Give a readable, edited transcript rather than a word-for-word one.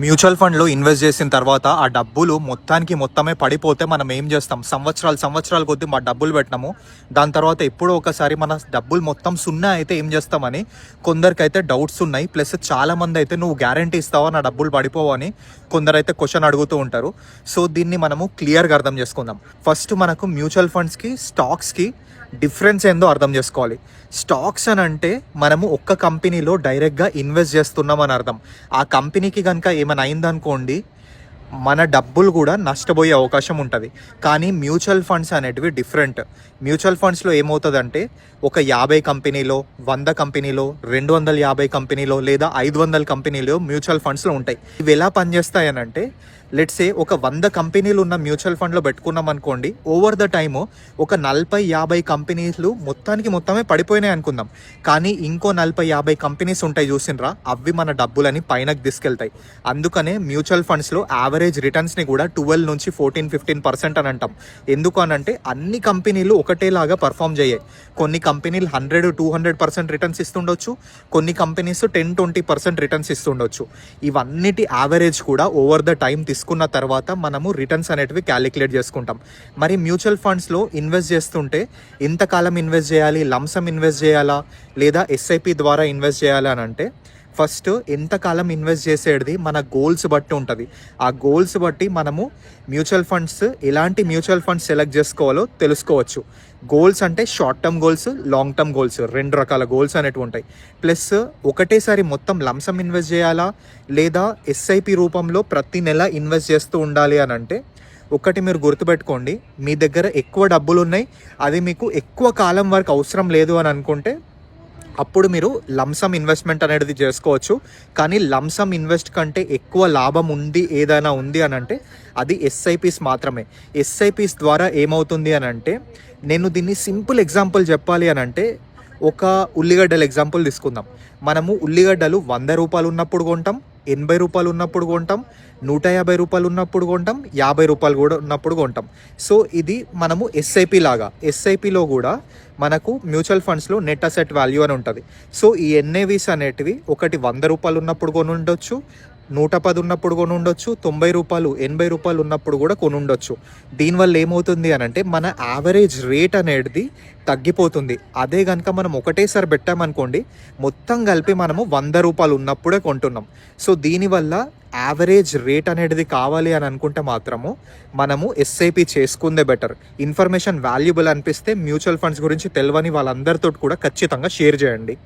Mutual ఫండ్లో invest చేసిన తర్వాత ఆ డబ్బులు మొత్తమే పడిపోతే మనం ఏం చేస్తాం? సంవత్సరాల కొద్దీ మా డబ్బులు పెట్టినాము, దాని తర్వాత ఎప్పుడో ఒకసారి మన డబ్బులు మొత్తం సున్నా అయితే ఏం చేస్తామని కొందరికైతే డౌట్స్ ఉన్నాయి. ప్లస్ చాలామంది అయితే నువ్వు గ్యారంటీ ఇస్తావా నా డబ్బులు పడిపోవు అని కొందరైతే క్వశ్చన్ అడుగుతూ ఉంటారు. సో దీన్ని మనము క్లియర్గా అర్థం చేసుకుందాం. ఫస్ట్ మనకు మ్యూచువల్ ఫండ్స్కి స్టాక్స్కి డిఫరెన్స్ ఏందో అర్థం చేసుకోవాలి. స్టాక్స్ అని అంటే మనము ఒక్క కంపెనీలో డైరెక్ట్గా ఇన్వెస్ట్ చేస్తున్నాం అని అర్థం. ఆ కంపెనీకి కనుక ఏమైనా అయిందనుకోండి, మన డబ్బులు కూడా నష్టపోయే అవకాశం ఉంటుంది. కానీ మ్యూచువల్ ఫండ్స్ అనేటివి డిఫరెంట్. మ్యూచువల్ ఫండ్స్లో ఏమవుతుందంటే ఒక 50 కంపెనీలో, 100 కంపెనీలో, 250 కంపెనీలో లేదా 500 కంపెనీలో మ్యూచువల్ ఫండ్స్లో ఉంటాయి. ఇవి ఎలా పనిచేస్తాయనంటే, లెట్సే ఒక 100 కంపెనీలు ఉన్న మ్యూచువల్ ఫండ్లో పెట్టుకున్నాం అనుకోండి, ఓవర్ ద టైము ఒక 40-50 కంపెనీలు మొత్తమే పడిపోయినాయి అనుకుందాం. కానీ ఇంకో 40-50 కంపెనీస్ ఉంటాయి చూసినరా, అవి మన డబ్బులని పైనకి తీసుకెళ్తాయి. అందుకనే మ్యూచువల్ ఫండ్స్లో యావరేజ్ రిటర్న్స్ని కూడా 12 నుంచి 14-15% అని అంటాం. ఎందుకు అనంటే అన్ని కంపెనీలు ఒకటేలాగా పర్ఫామ్ చేయాయి. కొన్ని కంపెనీలు 100-200% రిటర్న్స్ ఇస్తుండొచ్చు, కొన్ని కంపెనీస్ 10-20% రిటర్న్స్ ఇస్తుండొచ్చు. ఇవన్నిటి యావరేజ్ కూడా ఓవర్ ద టైం తీసుకున్న తర్వాత మనము రిటర్న్స్ అనేటివి క్యాలిక్యులేట్ చేసుకుంటాం. మరి మ్యూచువల్ ఫండ్స్లో ఇన్వెస్ట్ చేస్తుంటే ఎంతకాలం ఇన్వెస్ట్ చేయాలి, లంసమ్ ఇన్వెస్ట్ చేయాలా లేదా ఎస్ఐపి ద్వారా ఇన్వెస్ట్ చేయాలా అని అంటే, ఫస్ట్ ఎంతకాలం ఇన్వెస్ట్ చేసేది మన గోల్స్ బట్టి ఉంటుంది. ఆ గోల్స్ బట్టి మనము ఎలాంటి మ్యూచువల్ ఫండ్స్ సెలెక్ట్ చేసుకోవాలో తెలుసుకోవచ్చు. గోల్స్ అంటే short term goals, long term goals, 2 రకాల గోల్స్ అనేవి ఉంటాయి. ప్లస్ ఒకటేసారి మొత్తం లంసమ్ ఇన్వెస్ట్ చేయాలా లేదా ఎస్ఐపి రూపంలో ప్రతి నెల ఇన్వెస్ట్ చేస్తూ ఉండాలి అని అంటే, ఒకటి మీరు గుర్తుపెట్టుకోండి, మీ దగ్గర ఎక్కువ డబ్బులు ఉన్నాయి, అది మీకు ఎక్కువ కాలం వరకు అవసరం లేదు అని అనుకుంటే అప్పుడు మీరు లంసమ్ ఇన్వెస్ట్మెంట్ అనేది చేసుకోవచ్చు. కానీ లంసమ్ ఇన్వెస్ట్ కంటే ఎక్కువ లాభం ఏదైనా ఉంది అని అంటే అది ఎస్ఐపిస్ మాత్రమే. ఎస్ఐపిస్ ద్వారా ఏమవుతుంది అని అంటే, నేను దీన్ని సింపుల్ ఎగ్జాంపుల్ చెప్పాలి అని అంటే, ఒక ఉల్లిగడ్డల ఎగ్జాంపుల్ తీసుకుందాం. మనము ఉల్లిగడ్డలు 100 రూపాయలు ఉన్నప్పుడు కొంటాం, 80 రూపాయలు ఉన్నప్పుడు కొంటాం, 150 రూపాయలు ఉన్నప్పుడు కొంటాం, 50 రూపాయలు కూడా ఉన్నప్పుడు కొంటాం. సో ఇది మనము ఎస్ఐపి లాగా. ఎస్ఐపిలో కూడా మనకు మ్యూచువల్ ఫండ్స్లో నెట్ అసెట్ వాల్యూ అని ఉంటుంది. సో ఈ ఎన్ఏవిస్ అనేటివి ఒకటి 100 రూపాయలు ఉన్నప్పుడు కొని ఉండొచ్చు, 110 ఉన్నప్పుడు కొని ఉండొచ్చు, 90 రూపాయలు 80 రూపాయలు ఉన్నప్పుడు కూడా కొని ఉండొచ్చు. దీనివల్ల ఏమవుతుంది అని అంటే మన యావరేజ్ రేట్ అనేది తగ్గిపోతుంది. అదే కనుక మనం ఒకటేసారి పెట్టామనుకోండి, మొత్తం కలిపి మనము 100 రూపాయలు ఉన్నప్పుడే కొంటున్నాం. సో దీనివల్ల యావరేజ్ రేట్ అనేది కావాలి అని అనుకుంటే మాత్రము మనము ఎస్ఐపి చేసుకుందే బెటర్. ఇన్ఫర్మేషన్ వాల్యుబుల్ అనిపిస్తే మ్యూచువల్ ఫండ్స్ గురించి తెలియని వాళ్ళందరితో కూడా ఖచ్చితంగా షేర్ చేయండి.